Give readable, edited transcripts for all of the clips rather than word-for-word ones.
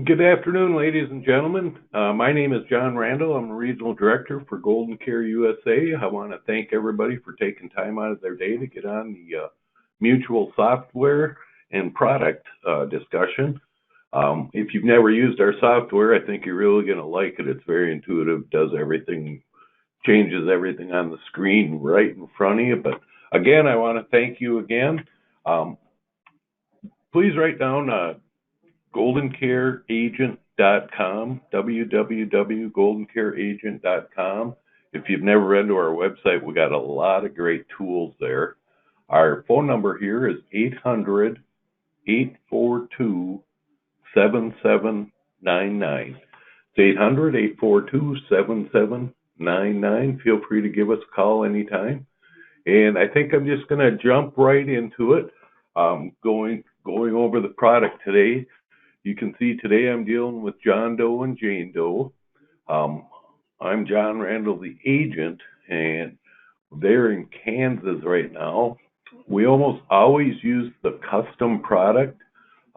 Good afternoon, ladies and gentlemen. My name is Jon Randall. I'm a regional director for GoldenCare USA. I want to thank everybody for taking time out of their day to get on the mutual software and product discussion. If you've never used our software, I think you're really going to like it. It's very intuitive, does everything, changes everything on the screen right in front of you. But again, I want to thank you again. Please write down GoldenCareAgent.com, www.goldencareagent.com. If you've never been to our website, we got a lot of great tools there. Our phone number here is 800-842-7799. It's 800-842-7799. Feel free to give us a call anytime. And I think I'm just going to jump right into it, going over the product today. You can see today I'm dealing with John Doe and Jane Doe. I'm Jon Randall, the agent, and they're in Kansas right now. We almost always use the custom product.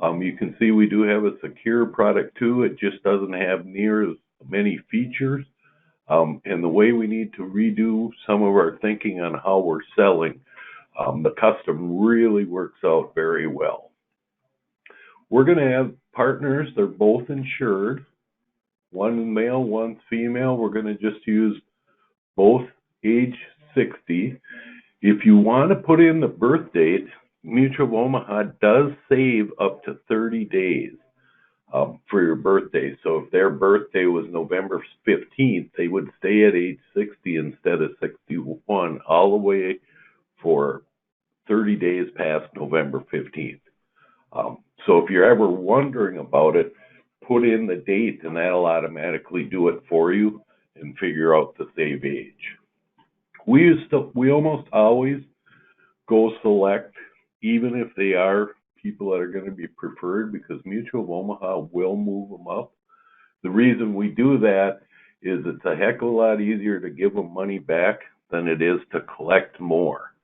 You can see we do have a secure product too. It just doesn't have near as many features. And the way we need to redo some of our thinking on how we're selling, the custom really works out very well. We're going to have partners. They're both insured. One male, one female. We're going to just use both age 60. If you want to put in the birth date, Mutual of Omaha does save up to 30 days for your birthday. So if their birthday was November 15th, they would stay at age 60 instead of 61 all the way for 30 days past November 15th. So if you're ever wondering about it, put in the date and that'll automatically do it for you and figure out the save age. We almost always go select, even if they are people that are going to be preferred, because Mutual of Omaha will move them up. The reason we do that is it's a heck of a lot easier to give them money back than it is to collect more.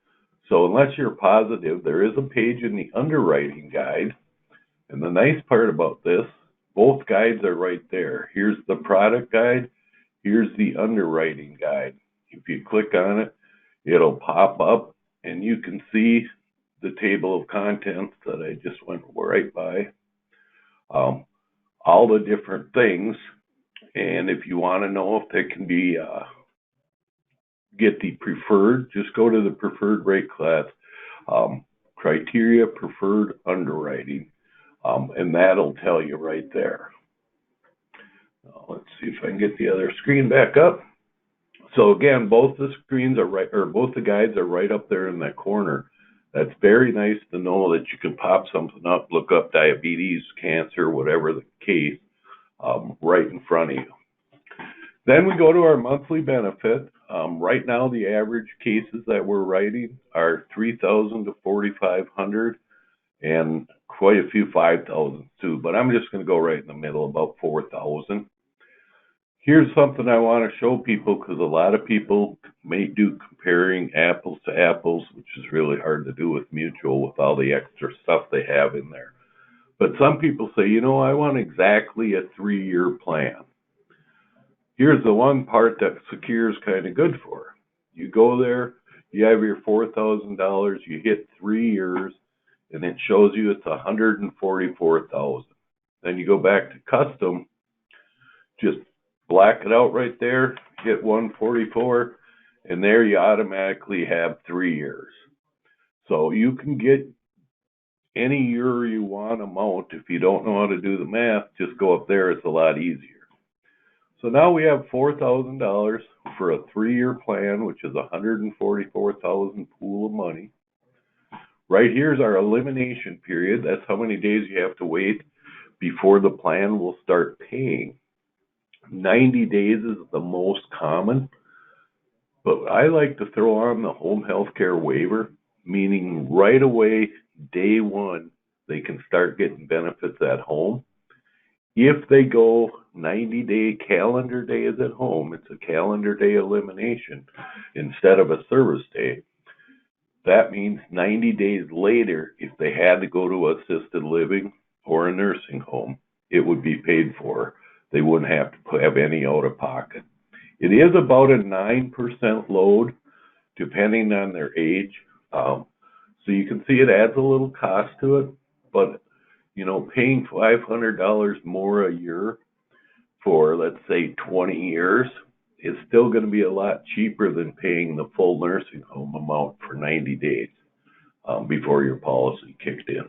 So unless you're positive, there is a page in the underwriting guide. And the nice part about this, both guides are right there. Here's the product guide. Here's the underwriting guide. If you click on it, it'll pop up and you can see the table of contents that I just went right by. All the different things. And if you want to know if they can be get the preferred, just go to the preferred rate class, criteria preferred underwriting, and that'll tell you right there. Let's see if I can get the other screen back up. So again, both the screens are right, or both the guides are right up there in that corner. That's very nice to know that you can pop something up, look up diabetes, cancer, whatever the case, right in front of you. Then we go to our monthly benefit. Right now, the average cases that we're writing are 3,000 to 4,500, and quite a few 5,000 too. But I'm just going to go right in the middle, about 4,000. Here's something I want to show people, because a lot of people may do comparing apples to apples, which is really hard to do with Mutual with all the extra stuff they have in there. But some people say, you know, I want exactly a 3-year plan. Here's the one part that Secure is kind of good for. You go there, you have your $4,000, you hit 3 years, and it shows you it's $144,000. Then you go back to custom, just black it out right there, hit 144, and there you automatically have 3 years. So you can get any year you want amount. If you don't know how to do the math, just go up there. It's a lot easier. So now we have $4,000 for a 3-year plan, which is $144,000 pool of money. Right here's our elimination period. That's how many days you have to wait before the plan will start paying. 90 days is the most common, but I like to throw on the home health care waiver, meaning right away, day one, they can start getting benefits at home. If they go 90-day calendar days at home, it's a calendar day elimination instead of a service day. That means 90 days later, if they had to go to assisted living or a nursing home, it would be paid for. They wouldn't have to have any out of pocket. It is about a 9% load, depending on their age. So you can see it adds a little cost to it, but paying $500 more a year for, let's say, 20 years is still going to be a lot cheaper than paying the full nursing home amount for 90 days before your policy kicked in.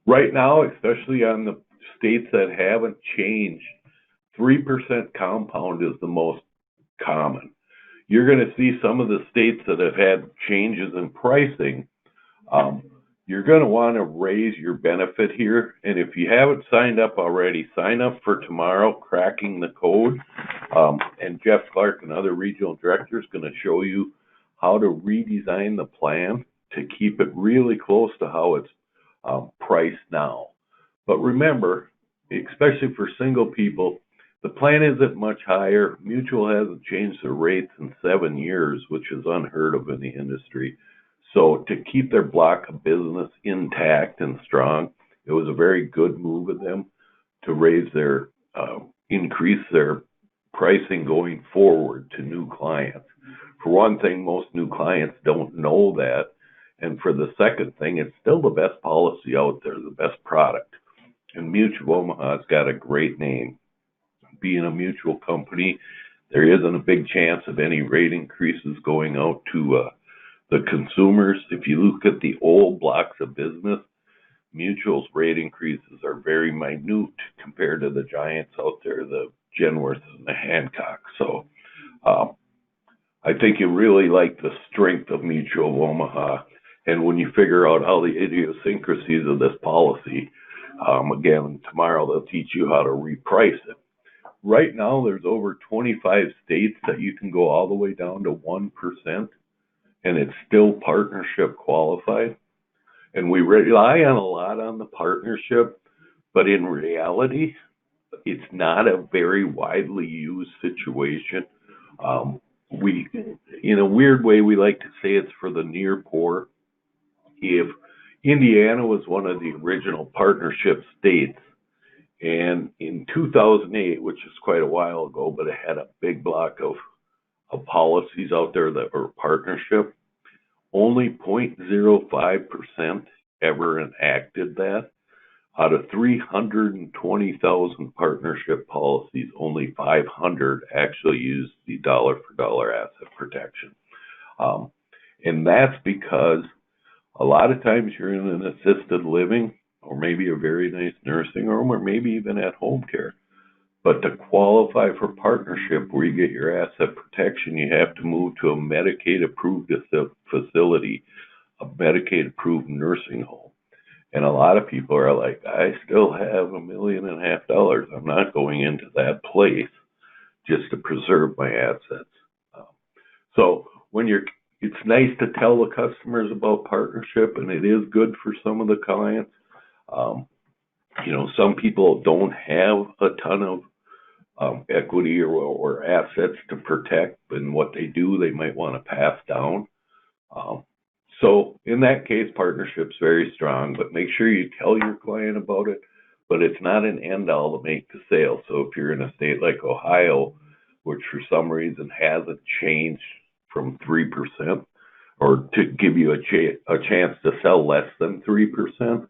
Right now, especially on the states that haven't changed, 3% compound is the most common. You're going to see some of the states that have had changes in pricing. You're going to want to raise your benefit here. And if you haven't signed up already, sign up for tomorrow, Cracking the Code. And Jeff Clark, another regional director, is going to show you how to redesign the plan to keep it really close to how it's priced now. But remember, especially for single people, the plan isn't much higher. Mutual hasn't changed their rates in 7 years, which is unheard of in the industry. So to keep their block of business intact and strong, it was a very good move of them to increase their pricing going forward to new clients. For one thing, most new clients don't know that. And for the second thing, it's still the best policy out there, the best product. And Mutual Omaha's got a great name. Being a mutual company, there isn't a big chance of any rate increases going out to the consumers. If you look at the old blocks of business, Mutual's rate increases are very minute compared to the giants out there, the Genworths and the Hancocks. So I think you really like the strength of Mutual Omaha. And when you figure out all the idiosyncrasies of this policy, again, tomorrow they'll teach you how to reprice it. Right now, there's over 25 states that you can go all the way down to 1%, and it's still partnership qualified. And we rely on a lot on the partnership, but in reality, it's not a very widely used situation. In a weird way, we like to say it's for the near poor. If Indiana was one of the original partnership states, and in 2008, which is quite a while ago, but it had a big block of policies out there that were partnership, only 0.05% ever enacted that. Out of 320,000 partnership policies, only 500 actually used the dollar-for-dollar asset protection. And that's because a lot of times you're in an assisted living, or maybe a very nice nursing home, or maybe even at home care. But to qualify for partnership where you get your asset protection, you have to move to a Medicaid-approved facility, a Medicaid-approved nursing home. And a lot of people are like, I still have $1.5 million. I'm not going into that place just to preserve my assets. So it's nice to tell the customers about partnership, and it is good for some of the clients. Some people don't have a ton of equity or assets to protect, and what they do, they might want to pass down. So in that case, partnership's very strong, but make sure you tell your client about it. But it's not an end all to make the sale. So if you're in a state like Ohio, which for some reason hasn't changed from 3%, or to give you a chance to sell less than 3%,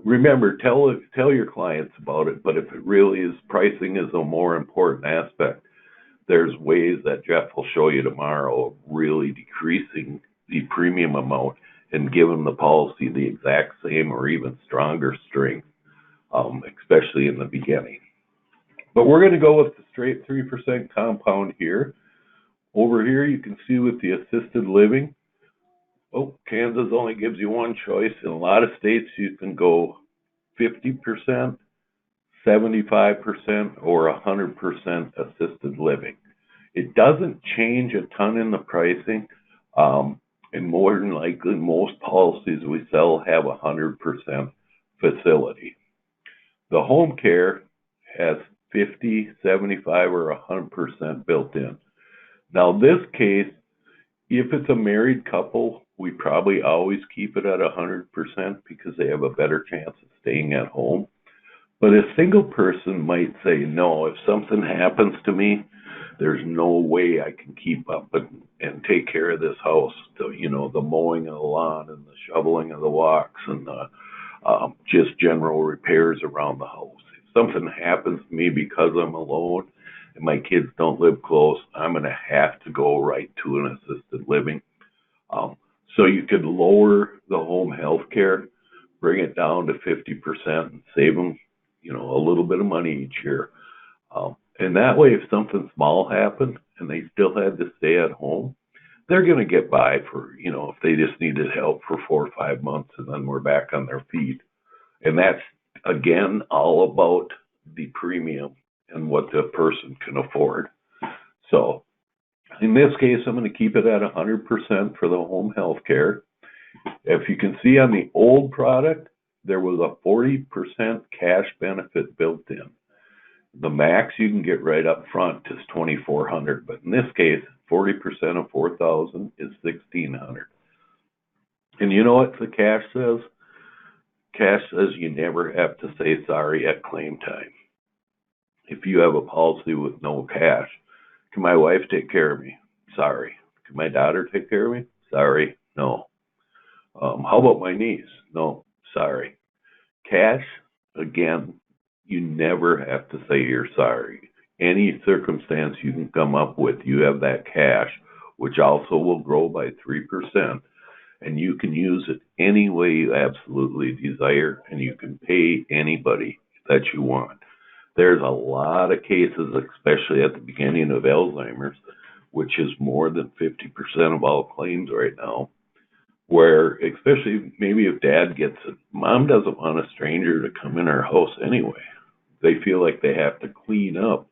remember, tell your clients about it. But if it really is, pricing is a more important aspect. There's ways that Jeff will show you tomorrow of really decreasing the premium amount and giving the policy the exact same or even stronger strength, especially in the beginning. But we're going to go with the straight 3% compound here. Over here, you can see with the assisted living, Kansas only gives you one choice. In a lot of states, you can go 50%, 75%, or 100% assisted living. It doesn't change a ton in the pricing, and more than likely, most policies we sell have 100% facility. The home care has 50, 75, or 100% built in. Now, this case, if it's a married couple we probably always keep it at 100% because they have a better chance of staying at home. But a single person might say, no, if something happens to me, there's no way I can keep up and take care of this house. The mowing of the lawn and the shoveling of the walks and the just general repairs around the house. If something happens to me because I'm alone and my kids don't live close, I'm going to have to go right to an assisted living. So you could lower the home health care, bring it down to 50% and save them, a little bit of money each year. And that way, if something small happened and they still had to stay at home, they're going to get by for, if they just needed help for 4 or 5 months and then we're back on their feet. And that's, again, all about the premium and what the person can afford. So in this case, I'm going to keep it at 100% for the home health care. If you can see on the old product, there was a 40% cash benefit built in. The max you can get right up front is $2,400, but in this case, 40% of $4,000 is $1,600. And you know what the cash says? Cash says you never have to say sorry at claim time. If you have a policy with no cash, can my wife take care of me? Sorry. Can my daughter take care of me? Sorry. No. How about my niece? No. Sorry. Cash, again, you never have to say you're sorry. Any circumstance you can come up with, you have that cash, which also will grow by 3%, and you can use it any way you absolutely desire, and you can pay anybody that you want. There's a lot of cases, especially at the beginning of Alzheimer's, which is more than 50% of all claims right now, where, especially maybe if dad gets it, mom doesn't want a stranger to come in our house anyway. They feel like they have to clean up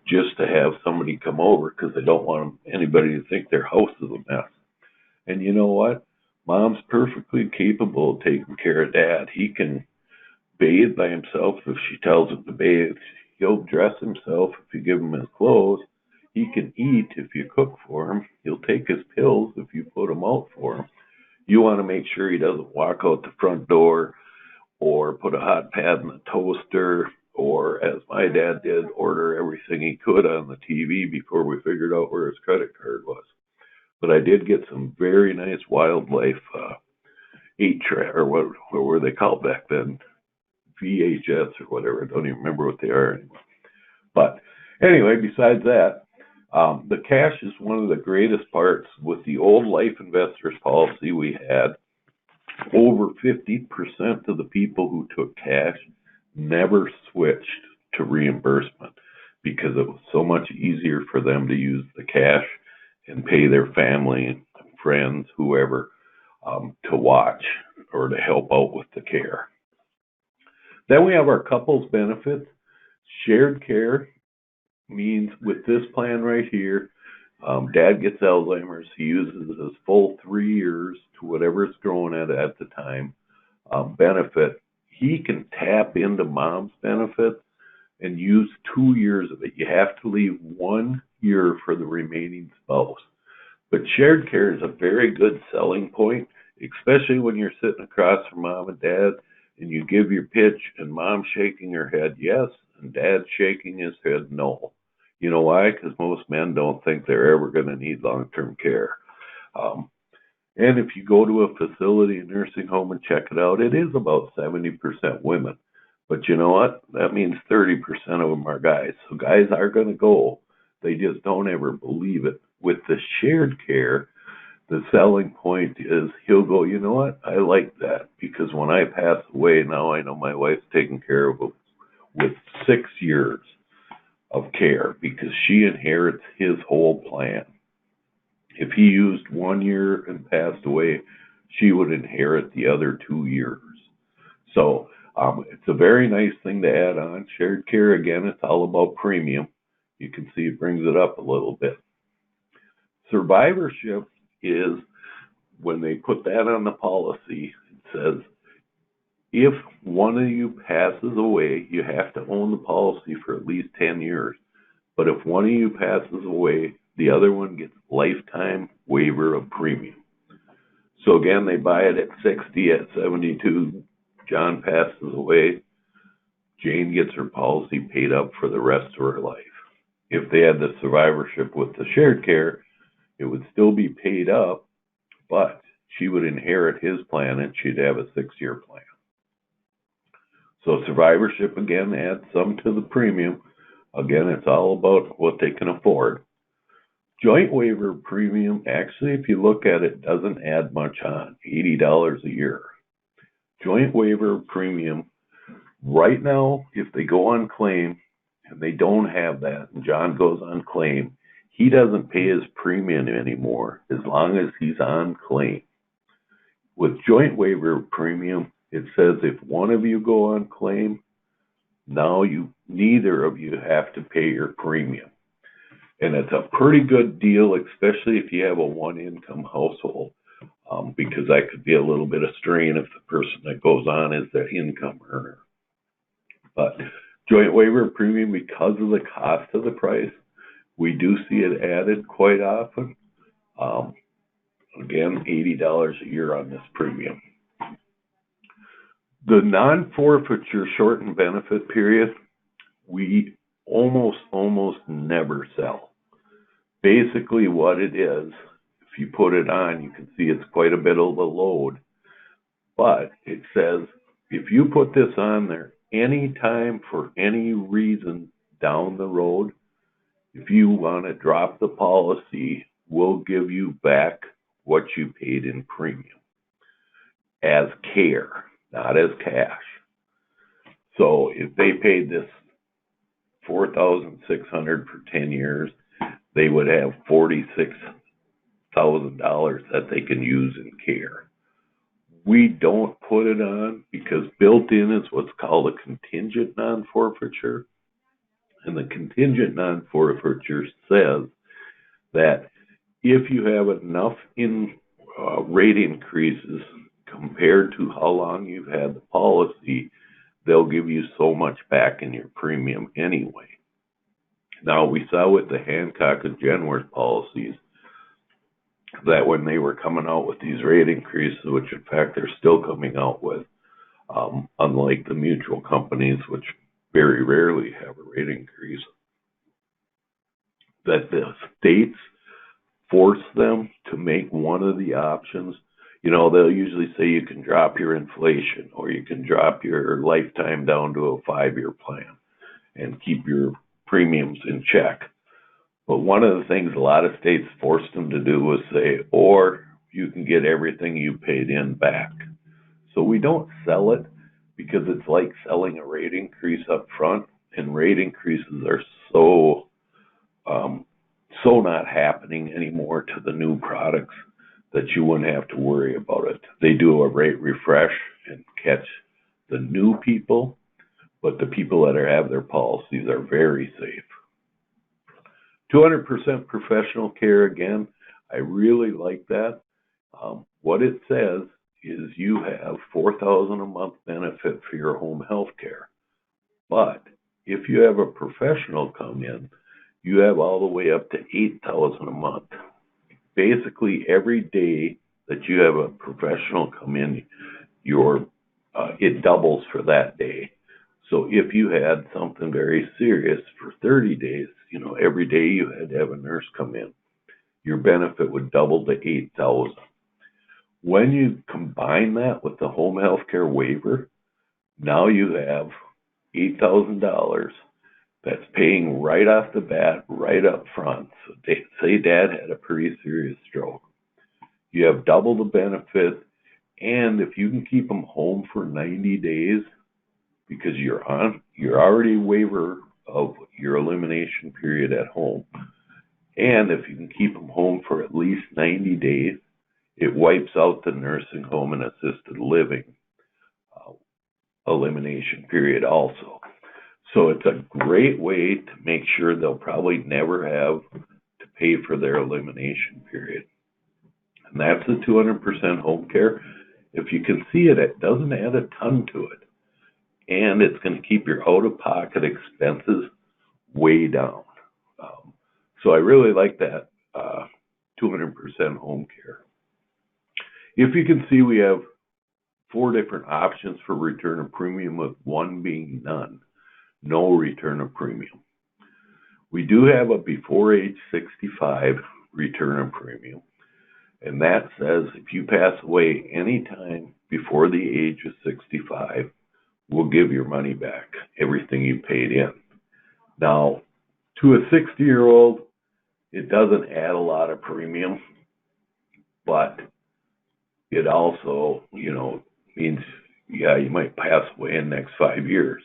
just to have somebody come over because they don't want anybody to think their house is a mess. And you know what? Mom's perfectly capable of taking care of dad. He can bathe by himself if she tells him to bathe. He'll dress himself if you give him his clothes. He can eat if you cook for him. He'll take his pills if you put them out for him. You want to make sure he doesn't walk out the front door or put a hot pad in the toaster or, as my dad did, order everything he could on the TV before we figured out where his credit card was. But I did get some very nice wildlife 8-track, or what were they called back then? VHS or whatever. I don't even remember what they are anymore. But anyway, besides that, the cash is one of the greatest parts. With the old life investors policy we had, over 50% of the people who took cash never switched to reimbursement because it was so much easier for them to use the cash and pay their family, friends, whoever, to watch or to help out with the care. Then we have our couples benefits. Shared care means with this plan right here, dad gets Alzheimer's. He uses his full 3 years to whatever it's growing at the time benefit. He can tap into mom's benefit and use 2 years of it. You have to leave 1 year for the remaining spouse. But shared care is a very good selling point, especially when you're sitting across from mom and dad and you give your pitch and mom's shaking her head yes and dad's shaking his head no. You know why? Because most men don't think they're ever going to need long-term care. And if you go to a facility, a nursing home, and check it out, it is about 70% women. But you know what? That means 30% of them are guys. So guys are going to go. They just don't ever believe it. With the shared care, the selling point is he'll go, you know what? I like that because when I pass away, now I know my wife's taken care of with 6 years of care because she inherits his whole plan. If he used 1 year and passed away, she would inherit the other 2 years. So it's a very nice thing to add on. Shared care, again, it's all about premium. You can see it brings it up a little bit. Survivorship is when they put that on the policy, it says, if one of you passes away, you have to own the policy for at least 10 years. But if one of you passes away, the other one gets lifetime waiver of premium. So again, they buy it at 60, at 72, John passes away, Jane gets her policy paid up for the rest of her life. If they had the survivorship with the shared care, it would still be paid up, but she would inherit his plan and she'd have a 6-year plan. So survivorship, again, adds some to the premium. Again, it's all about what they can afford. Joint waiver premium, actually, if you look at it, doesn't add much on, $80 a year. Joint waiver premium, right now, if they go on claim and they don't have that, and John goes on claim, he doesn't pay his premium anymore as long as he's on claim. With joint waiver premium, it says if one of you go on claim, now neither of you have to pay your premium. And it's a pretty good deal, especially if you have a one-income household, because that could be a little bit of strain if the person that goes on is the income earner. But joint waiver premium, because of the cost of the price, we do see it added quite often. Again, $80 a year on this premium. The non-forfeiture shortened benefit period, we almost never sell. Basically what it is, if you put it on, you can see it's quite a bit of a load, but it says if you put this on there anytime for any reason down the road, if you want to drop the policy, we'll give you back what you paid in premium as care, not as cash. So if they paid this $4,600 for 10 years, they would have $46,000 that they can use in care. We don't put it on because built in is what's called a contingent non-forfeiture. And the contingent non-forfeiture says that if you have enough rate increases compared to how long you've had the policy, they'll give you so much back in your premium anyway. Now, we saw with the Hancock and Genworth policies that when they were coming out with these rate increases, which in fact they're still coming out with, unlike the mutual companies, which very rarely have a rate increase, that the states force them to make one of the options. You know, they'll usually say you can drop your inflation or you can drop your lifetime down to a 5-year plan and keep your premiums in check. But one of the things a lot of states forced them to do was say, or you can get everything you paid in back. So we don't sell it because it's like selling a rate increase up front, and rate increases are so not happening anymore to the new products that you wouldn't have to worry about it. They do a rate refresh and catch the new people, but the people that have their policies are very safe. 200% professional care, again, I really like that. What it says is you have $4,000 a month benefit for your home health care. But if you have a professional come in, you have all the way up to $8,000 a month. Basically, every day that you have a professional come in, it doubles for that day. So if you had something very serious for 30 days, every day you had to have a nurse come in, your benefit would double to $8,000. When you combine that with the home health care waiver, now you have $8,000 that's paying right off the bat, right up front. So say dad had a pretty serious stroke. You have double the benefit, and if you can keep them home for 90 days, because you're already waiver of your elimination period at home, and if you can keep them home for at least 90 days, it wipes out the nursing home and assisted living elimination period also. So it's a great way to make sure they'll probably never have to pay for their elimination period. And that's the 200% home care. If you can see it, it doesn't add a ton to it. And it's going to keep your out-of-pocket expenses way down. So I really like that 200% home care. If you can see, we have 4 different options for return of premium, with one being none, no return of premium. We do have a before age 65 return of premium, and that says if you pass away anytime before the age of 65, we'll give your money back, everything you paid in. Now, to a 60-year-old, it doesn't add a lot of premium, but it also, means, you might pass away in the next 5 years.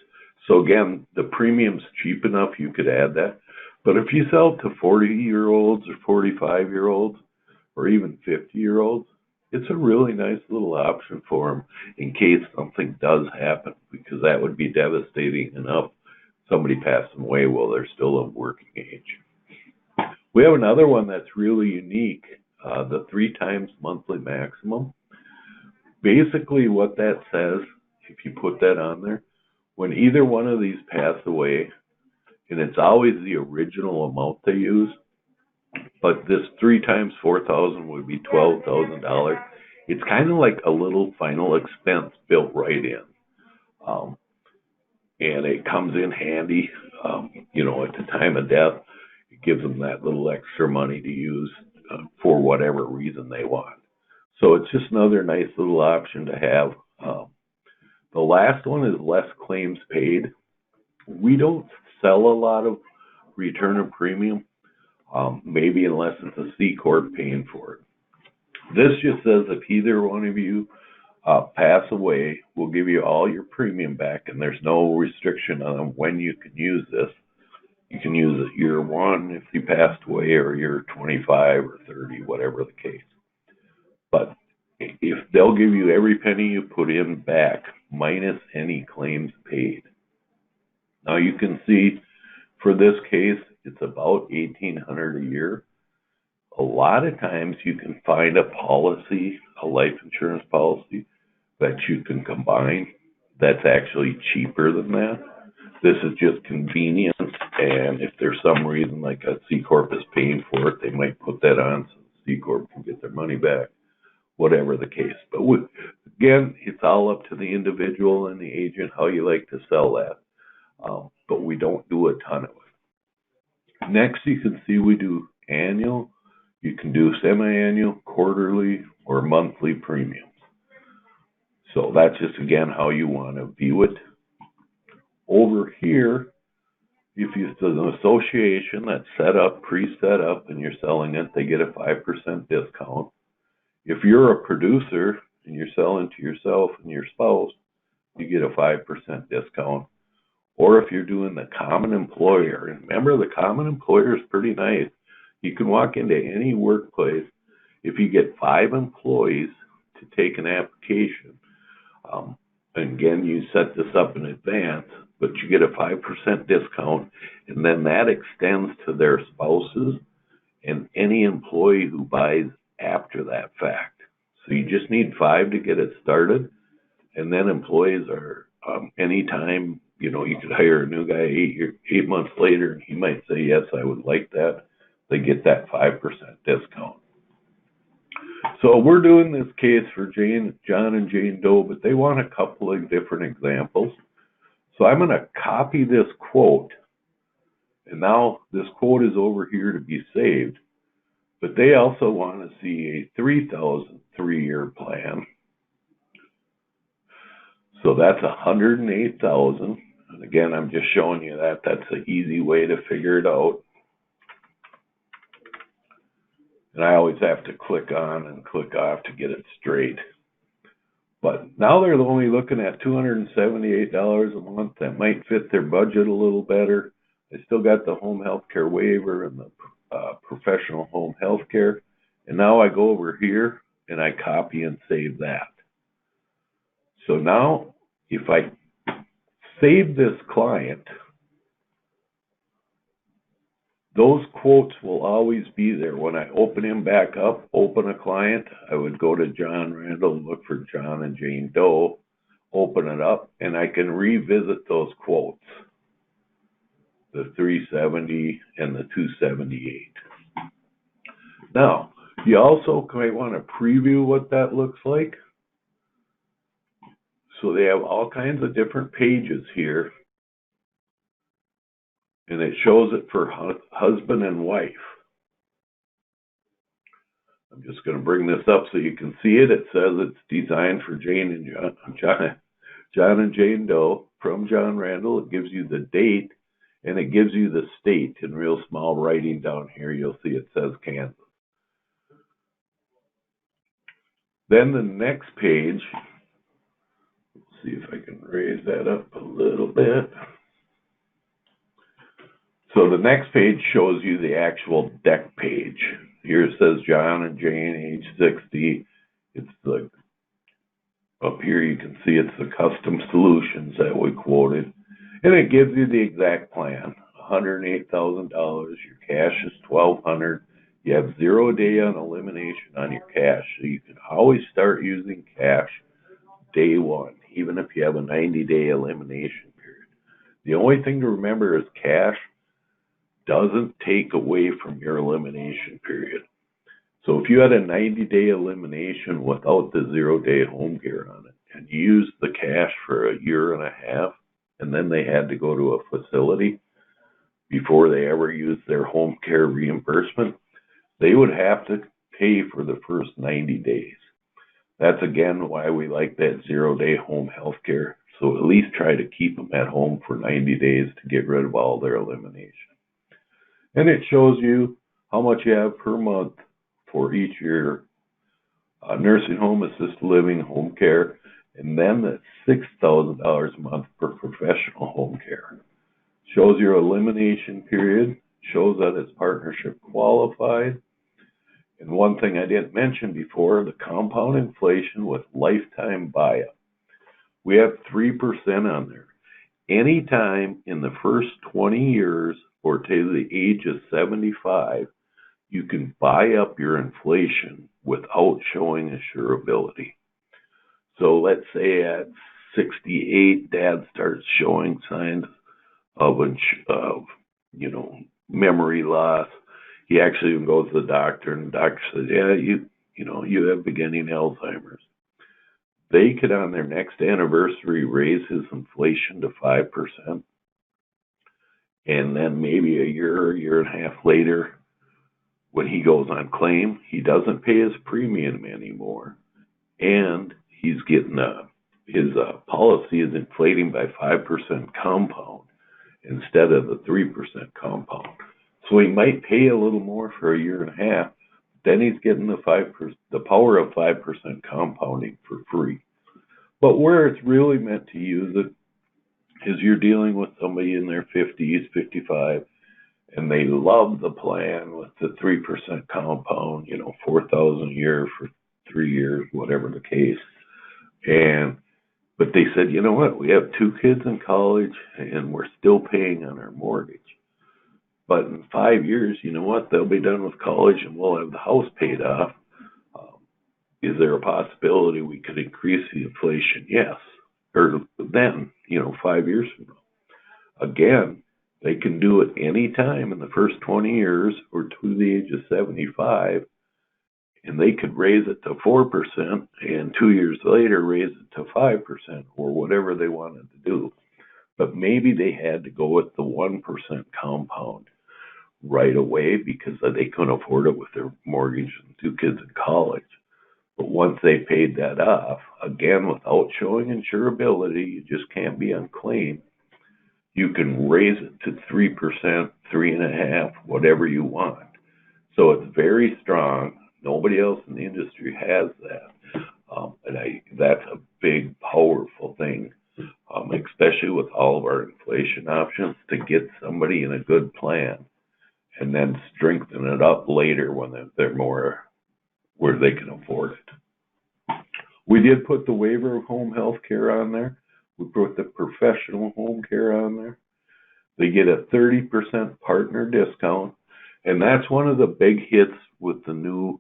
So again, the premium's cheap enough, you could add that. But if you sell to 40-year-olds or 45-year-olds or even 50-year-olds, it's a really nice little option for them in case something does happen, because that would be devastating enough, somebody passing away while they're still of working age. We have another one that's really unique, the 3 times monthly maximum. Basically what that says, if you put that on there, when either one of these pass away, and it's always the original amount they use, but this 3 times 4,000 would be $12,000. It's kind of like a little final expense built right in. And it comes in handy, at the time of death. It gives them that little extra money to use for whatever reason they want. So it's just another nice little option to have. The last one is less claims paid. We don't sell a lot of return of premium, maybe unless it's a C Corp paying for it. This just says if either one of you pass away, we'll give you all your premium back, and there's no restriction on when you can use this. You can use it year 1 if you passed away, or year 25 or 30, whatever the case. But if they'll give you every penny you put in back, minus any claims paid. Now you can see for this case, it's about $1,800 a year. A lot of times you can find a policy, a life insurance policy, that you can combine that's actually cheaper than that. This is just convenience, and if there's some reason like a C Corp is paying for it, they might put that on so the C Corp can get their money back, whatever the case. But again, it's all up to the individual and the agent how you like to sell that. But we don't do a ton of it. Next, you can see we do annual. You can do semi-annual, quarterly, or monthly premiums. So that's just, again, how you want to view it. Over here, if it's an association that's set up, pre-set up, and you're selling it, they get a 5% discount. If you're a producer and you're selling to yourself and your spouse, you get a 5% discount. Or if you're doing the common employer, and remember, the common employer is pretty nice. You can walk into any workplace. If you get 5 employees to take an application, and again, you set this up in advance, but you get a 5% discount, and then that extends to their spouses and any employee who buys after that fact. So you just need 5 to get it started, and then employees are anytime, you could hire a new guy 8 months later, and he might say, yes, I would like that. They get that 5% discount. So we're doing this case for John and Jane Doe, but they want a couple of different examples. So I'm going to copy this quote, and now this quote is over here to be saved, but they also want to see a 3,000 3-year plan. So that's 108,000. And again, I'm just showing you that. That's an easy way to figure it out. And I always have to click on and click off to get it straight. But now they're only looking at $278 a month. That might fit their budget a little better. They still got the home health care waiver and the professional home health care. And now I go over here and I copy and save that. So now if I save this client, those quotes will always be there. When I open him back up, open a client, I would go to Jon Randall, look for John and Jane Doe, open it up, and I can revisit those quotes, the 370 and the 278. Now, You also might want to preview what that looks like. So they have all kinds of different pages here, and it shows it for husband and wife. I'm just going to bring this up so you can see it. It says it's designed for John and Jane Doe from Jon Randall. It gives you the date, and it gives you the state in real small writing down here. You'll see it says Kansas. Then the next page, let's see if I can raise that up a little bit. So the next page shows you the actual deck page. Here it says John and Jane, age 60. It's the, up here you can see it's the custom solutions that we quoted. And it gives you the exact plan. $108,000. Your cash is $1,200. You have 0 day on elimination on your cash. So you can always start using cash day one, even if you have a 90-day elimination period. The only thing to remember is cash doesn't take away from your elimination period. So if you had a 90-day elimination without the 0 day home care on it, and you used the cash for a year and a half, and then they had to go to a facility before they ever used their home care reimbursement, they would have to pay for the first 90 days. That's again why we like that 0 day home health care. So at least try to keep them at home for 90 days to get rid of all their elimination. And it shows you how much you have per month for each year, nursing home, assisted living, home care, and then that's $6,000 a month for professional home care. Shows your elimination period, shows that it's partnership qualified. And one thing I didn't mention before, the compound inflation with lifetime buyout. We have 3% on there. Anytime in the first 20 years or to the age of 75, you can buy up your inflation without showing assurability. So let's say at 68, Dad starts showing signs of memory loss. He actually even goes to the doctor, and the doctor says, yeah, you have beginning Alzheimer's. They could, on their next anniversary, raise his inflation to 5%. And then maybe a year and a half later, when he goes on claim, he doesn't pay his premium anymore. And he's getting his policy is inflating by 5% compound instead of the 3% compound. So he might pay a little more for a year and a half. Then he's getting the power of 5% compounding for free. But where it's really meant to use it is you're dealing with somebody in their 50s, 55, and they love the plan with the 3% compound, $4,000 a year for 3 years, whatever the case. But they said, you know what, we have 2 kids in college and we're still paying on our mortgage. But in 5 years, you know what, they'll be done with college and we'll have the house paid off. Is there a possibility we could increase the inflation? Yes. Or then, 5 years from now. Again, they can do it any time in the first 20 years or to the age of 75, and they could raise it to 4% and 2 years later raise it to 5% or whatever they wanted to do. But maybe they had to go with the 1% compound right away because they couldn't afford it with their mortgage and 2 kids in college. But once they paid that off, again, without showing insurability, you just can't be on claim. You can raise it to 3%, 3.5%, whatever you want. So it's very strong. Nobody else in the industry has that. That's a big, powerful thing, especially with all of our inflation options, to get somebody in a good plan and then strengthen it up later when they're more where they can afford it. We did put the waiver of home health care on there. We put the professional home care on there. They get a 30% partner discount, and that's one of the big hits with the new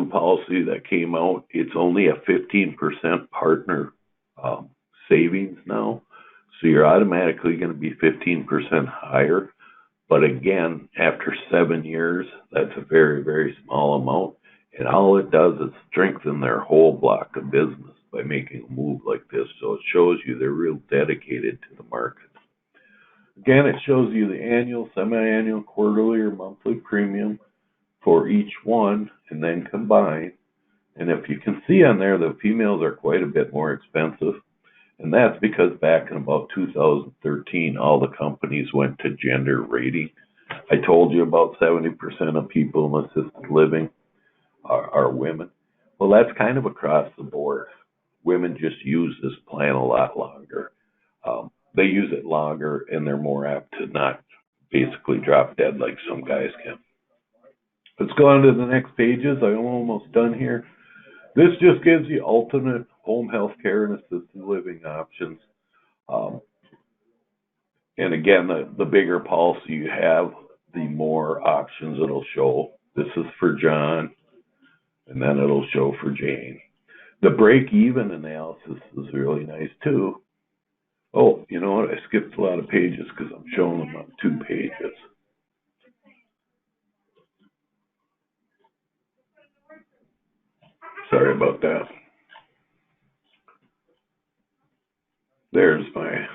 policy that came out. It's only a 15% partner savings now, so you're automatically going to be 15% higher But again, after 7 years, that's a very, very small amount. And all it does is strengthen their whole block of business by making a move like this. So it shows you they're real dedicated to the market. Again, it shows you the annual, semi-annual, quarterly, or monthly premium for each one, and then combine. And if you can see on there, the females are quite a bit more expensive. And that's because back in about 2013, all the companies went to gender rating. I told you about 70% of people in assisted living are women. Well, that's kind of across the board. Women just use this plan a lot longer. They use it longer, and they're more apt to not basically drop dead like some guys can. Let's go on to the next pages. I'm almost done here. This just gives you alternate home health care and assisted living options. And again, the bigger policy you have, the more options it'll show. This is for John, and then it'll show for Jane. The break-even analysis is really nice too. Oh, you know what? I skipped a lot of pages because I'm showing them on 2 pages. Sorry about that. There's my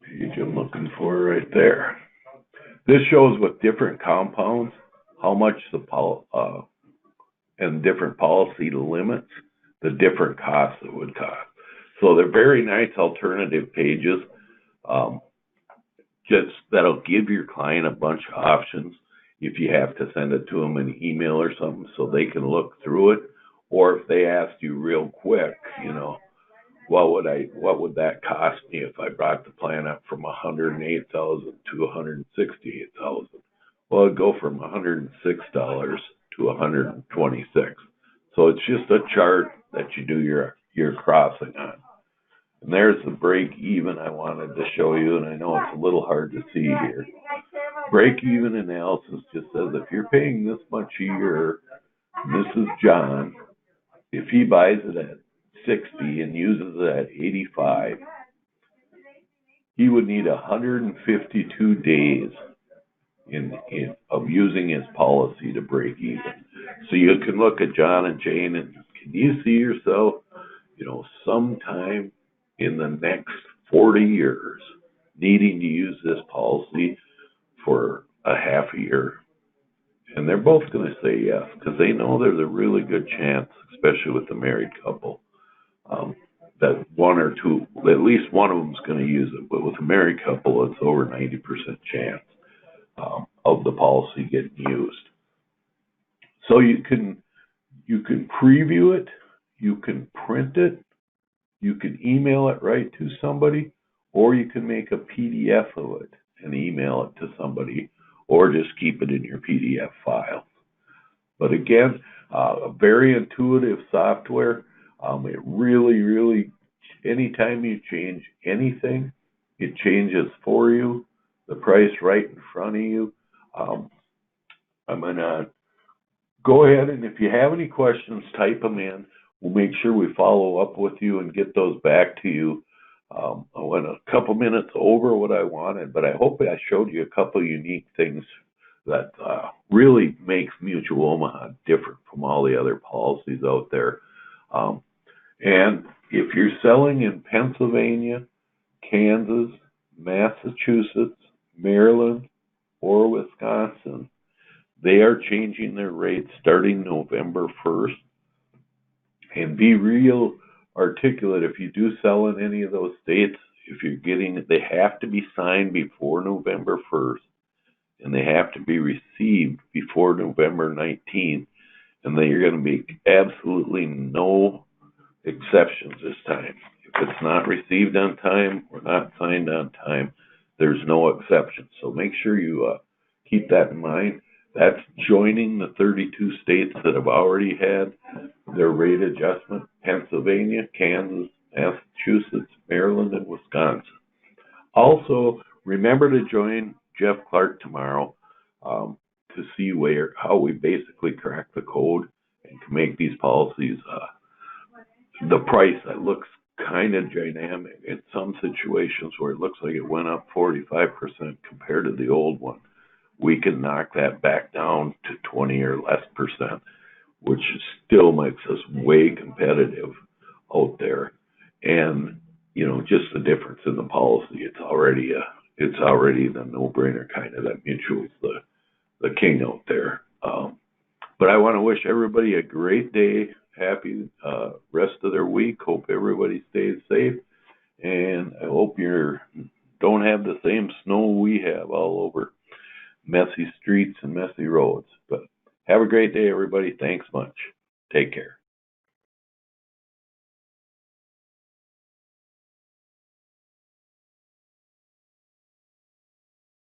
page I'm looking for right there. This shows with different compounds how much and different policy limits, the different costs it would cost. So they're very nice alternative pages. Just that'll give your client a bunch of options if you have to send it to them in an email or something so they can look through it. Or if they ask you real quick, what would that cost me if I brought the plan up from 108,000 to 168,000? Well, it'd go from $106 to 126. So it's just a chart that you do your crossing on. And there's the break even I wanted to show you, and I know it's a little hard to see here. Break even analysis just says if you're paying this much a year, and this is John, if he buys it at 60 and uses it at 85, he would need 152 days of using his policy to break even. So you can look at John and Jane and can you see yourself, sometime in the next 40 years needing to use this policy for a half a year? And they're both going to say yes because they know there's a really good chance, especially with the married couple, that one or two, at least one of them is going to use it. But with a married couple, it's over 90% chance of the policy getting used. So you can preview it, you can print it, you can email it right to somebody, or you can make a PDF of it and email it to somebody, or just keep it in your PDF file. But again, a very intuitive software. It really, anytime you change anything, it changes for you, the price right in front of you. I'm going to go ahead, and if you have any questions, type them in. We'll make sure we follow up with you and get those back to you. I went a couple minutes over what I wanted, but I hope I showed you a couple unique things that really makes Mutual Omaha different from all the other policies out there. And if you're selling in Pennsylvania, Kansas, Massachusetts, Maryland, or Wisconsin, they are changing their rates starting November 1st. And be real articulate. If you do sell in any of those states, if you're getting it, they have to be signed before November 1st, and they have to be received before November 19th, and then you're going to be absolutely no exceptions this time. If it's not received on time or not signed on time, there's no exception. So make sure you keep that in mind. That's joining the 32 states that have already had their rate adjustment: Pennsylvania, Kansas, Massachusetts, Maryland, and Wisconsin. Also, remember to join Jeff Clark tomorrow to see how we basically crack the code and can make these policies the price that looks kind of dynamic. In some situations where it looks like it went up 45% compared to the old one, we can knock that back down to 20 or less percent, which still makes us way competitive out there. And, just the difference in the policy, it's already the no-brainer kind of that mutual's the king out there. But I want to wish everybody a great day, happy rest of their week. Hope everybody stays safe, and I hope you don't have the same snow we have all over, messy streets and messy roads. But have a great day, everybody. Thanks much. Take care.